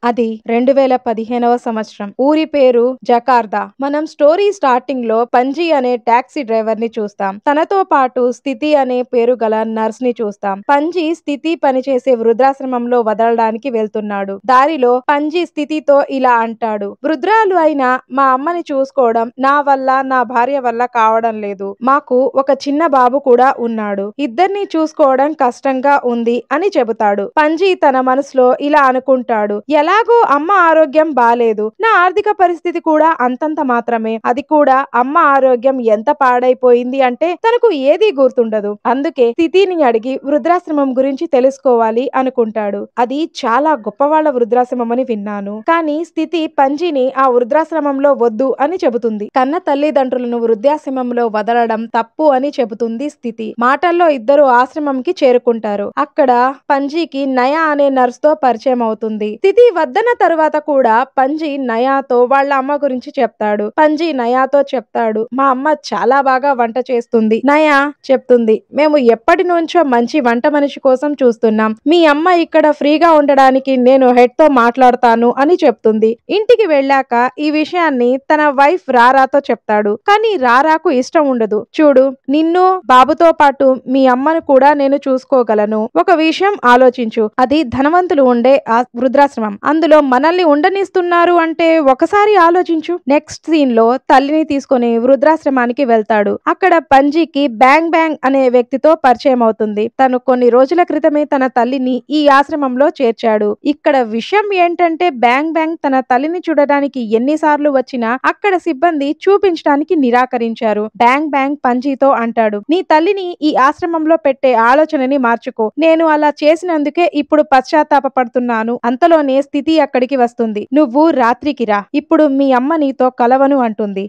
అది 2015వ సంవత్సరం. ఊరి పేరు జకార్తా. మనం స్టోరీ స్టార్టింగ్ లో పంజీ అనే టాక్సీ డ్రైవర్ ని చూస్తాం. తనతో పాటు స్థితి అనే పేరు గల నర్స్ ని చూస్తాం. పంజీ స్థితి పనిచేసే వృద్ధాశ్రమంలో వదలడానికి వెళ్తున్నాడు. దారిలో పంజీ స్థితితో ఇలా అంటాడు, వృద్ధురాలు అయిన మా అమ్మని చూసుకోవడం నా వల్ల నా భార్య వల్ల కావడం లేదు. మాకు ఒక చిన్న బాబు కూడా ఉన్నాడు. ఇద్దరిని చూసుకోవడం కష్టంగా ఉంది అని చెబుతాడు. పంజీ తన మనసులో ఇలా అనుకుంటాడు, ఎలాగో అమ్మ ఆరోగ్యం బాలేదు, నా ఆర్థిక పరిస్థితి కూడా అంతంత మాత్రమే. అది కూడా అమ్మ ఆరోగ్యం ఎంత పాడైపోయింది అంటే తనకు ఏదీ గుర్తుండదు. అందుకే స్థితిని అడిగి వృద్ధాశ్రమం గురించి తెలుసుకోవాలి అనుకుంటాడు. అది చాలా గొప్పవాళ్ల వృద్ధాశ్రమం అని విన్నాను, కానీ స్థితి పంజీని ఆ వృద్ధాశ్రమంలో వద్దు అని చెబుతుంది. కన్న తల్లిదండ్రులను వృద్ధాశ్రమంలో వదలడం తప్పు అని చెబుతుంది స్థితి. మాటల్లో ఇద్దరు ఆశ్రమంకి చేరుకుంటారు. అక్కడ పంజీకి నయా అనే నర్స్ తో పరిచయం అవుతుంది. స్థితి వద్దన తరువాత కూడా పంజీ నయాతో వాళ్ళ అమ్మ గురించి చెప్తాడు. పంజీ నయాతో చెప్తాడు, మా అమ్మ చాలా బాగా వంట చేస్తుంది. నయా చెప్తుంది, మేము ఎప్పటి నుంచో మంచి వంట మనిషి కోసం చూస్తున్నాం. మీ అమ్మ ఇక్కడ ఫ్రీగా ఉండడానికి నేను హెడ్ తో మాట్లాడతాను అని చెప్తుంది. ఇంటికి వెళ్ళాక ఈ విషయాన్ని తన వైఫ్ రారాతో చెప్తాడు. కానీ రారాకు ఇష్టం ఉండదు. చూడు, నిన్ను బాబుతో పాటు మీ అమ్మను కూడా నేను చూసుకోగలను. ఒక విషయం ఆలోచించు, అది ధనవంతులు ఉండే ఆ వృద్ధాశ్రమం. అందులో మనల్ని ఉండనిస్తున్నారు అంటే ఒకసారి ఆలోచించు. నెక్స్ట్ సీన్ లో తల్లిని తీసుకుని వృద్ధాశ్రమానికి వెళ్తాడు. అక్కడ పంజీకి బ్యాంగ్ బ్యాంగ్ అనే వ్యక్తితో పరిచయం అవుతుంది. తను కొన్ని రోజుల క్రితమే తన తల్లిని ఈ ఆశ్రమంలో చేర్చాడు. ఇక్కడ విషయం ఏంటంటే బ్యాంగ్ బ్యాంగ్ తన తల్లిని చూడడానికి ఎన్నిసార్లు వచ్చినా అక్కడ సిబ్బంది చూపించడానికి నిరాకరించారు. బ్యాంగ్ బ్యాంగ్ పంజీతో అంటాడు, నీ తల్లిని ఈ ఆశ్రమంలో పెట్టే ఆలోచనని మార్చుకో. నేను అలా చేసినందుకే ఇప్పుడు పశ్చాత్తాపడుతున్నాను. అంతలోనే స్థితి అక్కడికి వస్తుంది. నువ్వు రాత్రికి రా, ఇప్పుడు మీ అమ్మ నీతో కలవను అంటుంది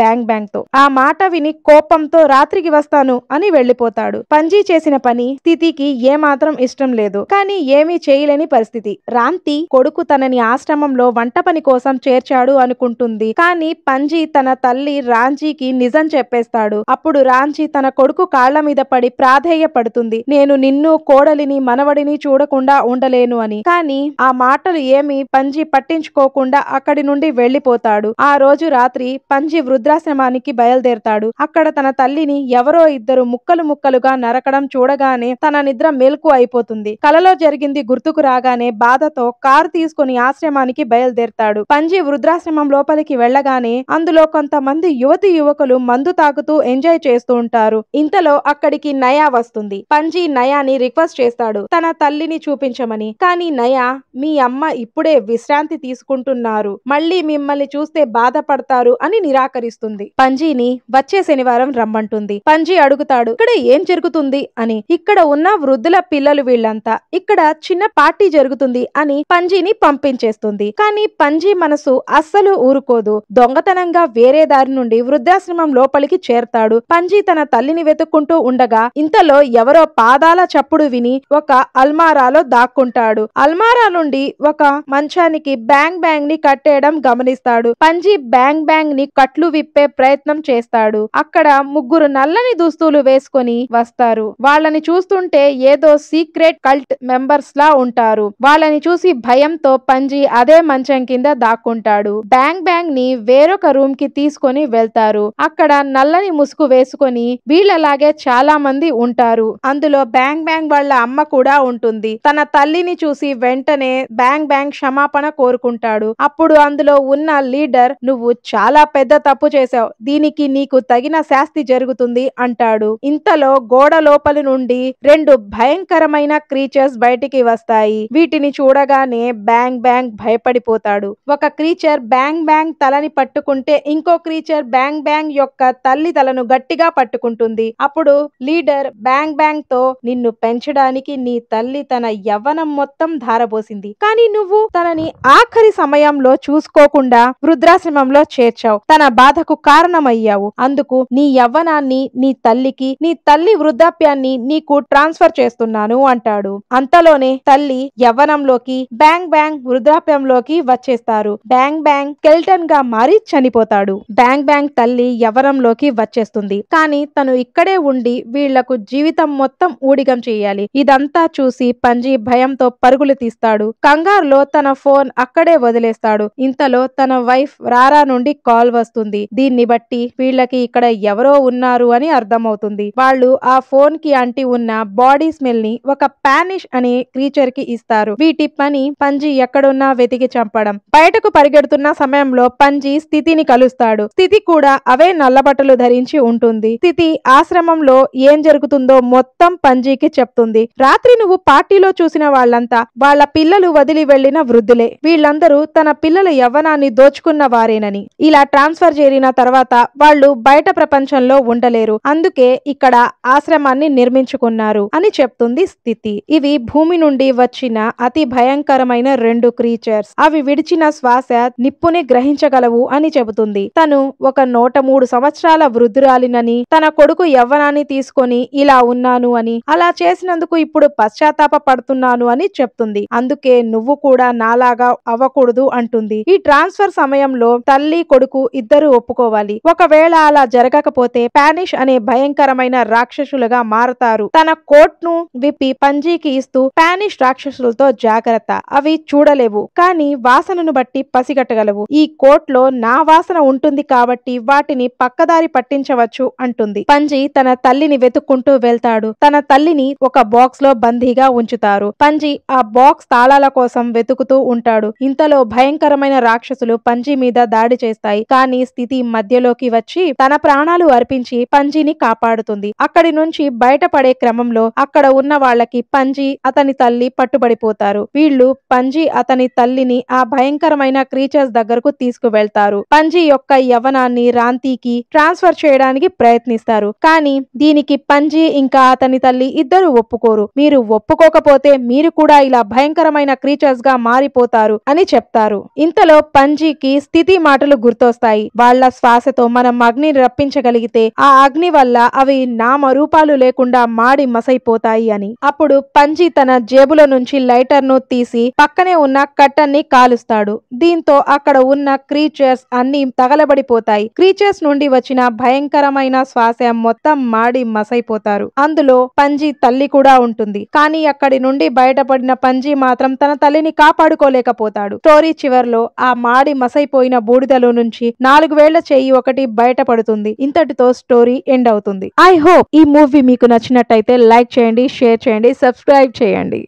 బ్యాంగ్ బ్యాంగ్ తో. ఆ మాట విని కోపంతో రాత్రికి వస్తాను అని వెళ్లిపోతాడు. పంజీ చేసిన పని స్థితికి ఏమాత్రం ఇష్టం లేదు, కానీ ఏమీ చేయలేని పరిస్థితి. రాంతి కొడుకు తనని ఆశ్రమంలో వంట పని కోసం చేర్చాడు అనుకుంటుంది. కానీ పంజీ తన తల్లి రాంజీకి నిజం చెప్పేస్తాడు. అప్పుడు రాంజీ తన కొడుకు కాళ్ల మీద పడి ప్రాధేయపడుతుంది, నేను నిన్ను, కోడలిని, మనవడిని చూడకుండా ఉండలేను అని. కానీ ఆ మాటలు ఏమి పంజీ పట్టించుకోకుండా అక్కడి నుండి వెళ్లిపోతాడు. ఆ రోజు రాత్రి పంజీ వృద్ధాశ్రమానికి బయలుదేరతాడు. అక్కడ తన తల్లిని ఎవరో ఇద్దరు ముక్కలు ముక్కలుగా నరకడం చూడగానే తన నిద్ర మెలకు అయిపోతుంది. కలలో జరిగింది గుర్తుకు రాగానే బాధతో కారు తీసుకుని ఆశ్రమానికి బయలుదేరతాడు. పంజీ వృద్ధాశ్రమం లోపలికి వెళ్లగానే అందులో కొంతమంది యువతి యువకులు మందు తాగుతూ ఎంజాయ్ చేస్తూ ఉంటారు. ఇంతలో అక్కడికి నయా వస్తుంది. పంజీ నయాని రిక్వెస్ట్ చేస్తాడు తన తల్లిని చూపించమని. కానీ నయా, మీ అమ్మ ఇప్పుడే విశ్రాంతి తీసుకుంటున్నారు, మళ్ళీ మిమ్మల్ని చూస్తే బాధపడతారు అని నిరాకరిస్తుంది. పంజీని వచ్చే శనివారం రమ్మంటుంది. పంజీ అడుగుతాడు, ఇక్కడ ఏం జరుగుతుంది అని. ఇక్కడ ఉన్న వృద్ధుల పిల్లలు వీళ్ళంతా, ఇక్కడ చిన్న పార్టీ జరుగుతుంది అని పంజీని పంపించేస్తుంది. కానీ పంజీ మనసు అస్సలు ఊరుకోదు. దొంగతనంగా వేరే దారి నుండి వృద్ధాశ్రమం లోపలికి చేరతాడు. పంజీ తన తల్లిని వెతుక్కుంటూ ఉండగా ఇంతలో ఎవరో పాదాల చప్పుడు విని ఒక అల్మారాలో దాక్కుంటాడు. అల్మారా నుండి ఒక మంచానికి బ్యాంగ్ బ్యాంగ్ ని కట్టేయడం గమనిస్తాడు. పంజీ బ్యాంగ్ బ్యాంగ్ ని కట్లు విప్పే ప్రయత్నం చేస్తాడు. అక్కడ ముగ్గురు నల్లని దుస్తులు వేసుకొని వస్తారు. వాళ్ళని చూస్తుంటే ఏదో సీక్రెట్ కల్ట్ మెంబర్స్ లా ఉంటారు. వాళ్ళని చూసి భయంతో పంజీ అదే మంచం కింద దాక్కుంటాడు. బ్యాంగ్ బ్యాంగ్ ని వేరొక రూమ్ కి తీసుకొని వెళ్తారు. అక్కడ నల్లని ముసుగు వేసుకొని వీళ్ళలాగే చాలా మంది ఉంటారు. అందులో బ్యాంగ్ బ్యాంగ్ వాళ్ళ అమ్మ కూడా ఉంటుంది. తన తల్లిని చూసి వెంటనే బ్యాంగ్ బ్యాంగ్ క్షమాపణ కోరుకుంటాడు. అప్పుడు అందులో ఉన్న లీడర్, నువ్వు చాలా పెద్ద తప్పు చేశావు, దీనికి నీకు తగిన శాస్తి జరుగుతుంది అంటాడు. ఇంతలో గోడ లోపలి నుండి రెండు భయంకరమైన క్రీచర్స్ బయటికి వస్తాయి. వీటిని చూడగానే బ్యాంగ్ బ్యాంగ్ భయపడిపోతాడు. ఒక క్రీచర్ బ్యాంగ్ బ్యాంగ్ తలని పట్టుకుంటే ఇంకో క్రీచర్ బ్యాంగ్ బ్యాంగ్ యొక్క తల్లి తలను గట్టిగా పట్టుకుంటుంది. అప్పుడు లీడర్ బ్యాంగ్ బ్యాంగ్ తో, నిన్ను పెంచడానికి నీ తల్లి తన యవ్వనం మొత్తం ధారపోసింది, కానీ నువ్వు తనని ఆఖరి సమయంలో చూసుకోకుండా వృద్ధాశ్రమంలో చేర్చావు, తన బాధకు కారణమయ్యావు. అందుకు నీ యవ్వనాన్ని నీ తల్లికి, నీ తల్లి వృద్ధాప్యాన్ని నీకు ట్రాన్స్ఫర్ చేస్తున్నాను అంటాడు. అంతలోనే తల్లి యవ్వనంలోకి, బ్యాంగ్ బ్యాంగ్ వృద్ధాప్యంలోకి వచ్చేస్తారు. బ్యాంగ్ బ్యాంగ్ స్కెల్టన్ గా మారి చనిపోతాడు. బ్యాంగ్ బ్యాంగ్ తల్లి యవ్వనంలోకి వచ్చేస్తుంది. కానీ తను ఇక్కడే ఉండి వీళ్లకు జీవితం మొత్తం ఊడిగం చేయాలి. ఇదంతా చూసి పంజీ భయంతో పరుగులు తీస్తాడు. కంగారులో తన ఫోన్ అక్కడే వదిలేస్తాడు. ఇంతలో తన వైఫ్ రారా నుండి కాల్ వస్తుంది. దీన్ని బట్టి వీళ్ళకి ఇక్కడ ఎవరో ఉన్నారు అని అర్థమవుతుంది. వాళ్ళు ఆ ఫోన్ కి అంటి ఉన్న బాడీ స్మెల్ ని ఒక పానిష్ అనే క్రీచర్ కి ఇస్తారు. వీటి పని పంజి ఎక్కడున్నా వెతికి చంపడం. బయటకు పరిగెడుతున్న సమయంలో పంజి స్థితిని కలుస్తాడు. స్థితి కూడా అవే నల్లబట్టలు ధరించి ఉంటుంది. స్థితి ఆశ్రమంలో ఏం జరుగుతుందో మొత్తం పంజీకి చెప్తుంది. రాత్రి నువ్వు పార్టీలో చూసిన వాళ్ళంతా వాళ్ళ పిల్లలు వదిలి వెళ్లిన వృద్ధులే. వీళ్ళందరూ తన పిల్లల యవ్వనాన్ని దోచుకున్న వారేనని, ఇలా ట్రాన్స్ఫర్ చేరిన తర్వాత వాళ్ళు బయట ప్రపంచంలో ఉండలేరు, అందుకే ఇక్కడ ఆశ్రమాన్ని నిర్మించుకున్నారు అని చెప్తుంది స్థితి. ఇవి భూమి నుండి వచ్చిన అతి భయంకరమైన 2 క్రీచర్స్. అవి విడిచిన శ్వాస నిప్పుని గ్రహించగలవు అని చెబుతుంది. తను ఒక 103 సంవత్సరాల వృద్ధురాలినని, తన కొడుకు యవ్వనాన్ని తీసుకొని ఇలా ఉన్నాను అని, అలా చేసినందుకు ఇప్పుడు పశ్చాత్తాప పడుతున్నాను అని చెప్తుంది. అందుకే నువ్వు కూడా నాలాగా అవ్వకూడదు అంటుంది. ఈ ట్రాన్స్ఫర్ సమయంలో తల్లి కొడుకు ఇద్దరు ఒప్పుకోవాలి. ఒకవేళ అలా జరగకపోతే పానిష్ అనే భయంకరమైన రాక్షసులుగా మారతారు. తన కోట్ ను విప్పి పంజీకి ఇస్తూ, పానిష్ రాక్షసులతో జాగ్రత్త, అవి చూడలేవు కానీ వాసనను బట్టి పసిగట్టగలవు. ఈ కోట్ లో నా వాసన ఉంటుంది కాబట్టి వాటిని పక్కదారి పట్టించవచ్చు అంటుంది. పంజి తన తల్లిని వెతుక్కుంటూ వెళ్తాడు. తన తల్లిని ఒక బాక్స్ లో బందీగా ఉంచుతారు. పంజి ఆ బాక్స్ తాళాల కోసం వెతుకుతూ ఉంటాడు. ఇంతలో భయంకరమైన రాక్షసులు పంజి మీద దాడి చేస్తాయి. కానీ స్థితి మధ్యలోకి వచ్చి తన ప్రాణాలు అర్పించి పంజిని కాపాడుతుంది. అక్కడి నుంచి బయటపడే క్రమంలో అక్కడ ఉన్న వాళ్ళకి పంజి అతని తల్లి పట్టుబడిపోతారు. వీళ్ళు పంజి అతని తల్లిని ఆ భయంకరమైన క్రీచర్స్ దగ్గరకు తీసుకువెళ్తారు. పంజి యొక్క యవ్వనాన్ని రాంతీకి ట్రాన్స్ఫర్ చేయడానికి ప్రయత్నిస్తారు. కానీ దీనికి పంజి ఇంకా అతని తల్లి ఇద్దరు ఒప్పుకోరు. మీరు ఒప్పుకోకపోతే మీరు కూడా ఇలా భయంకరమైన క్రీచర్స్ గా మారిపోతారు అని చెప్తారు. ఇంతలో పంజికి స్థితి మాటలు గుర్తొస్తాయి. వాళ్ళ శ్వాసతో మనం అగ్నిని రప్పించగలిగితే ఆ అగ్ని వల్ల అవి నామరూపాలు లేకుండా మాడి మసైపోతాయి అని. అప్పుడు పంజి తన జేబులో నుంచి లైటర్ ను తీసి పక్కనే ఉన్న కట్టన్ని కాలుస్తాడు. దీంతో అక్కడ ఉన్న క్రీచర్స్ అన్ని తగలబడిపోతాయి. క్రీచర్స్ నుండి వచ్చిన భయంకరమైన శ్వాస మొత్తం మాడి మసైపోతారు. అందులో పంజి తల్లి కూడా ఉంటుంది. కానీ అక్కడి నుండి బయటపడిన పంజి మాత్రం తన తల్లిని కాపాడుకోలేకపోతాడు. స్టోరీ చివర్లో ఆ మాడి మసైపోయిన బూడిదలో నుంచి 4 వేళ్ల చెయ్యి ఒకటి బయటపడుతుంది. ఇంతటితో స్టోరీ ఎండ్ అవుతుంది. ఐ హోప్ ఈ మూవీ మీకు నచ్చినట్టయితే లైక్ చేయండి, షేర్ చేయండి, సబ్స్క్రైబ్ చేయండి.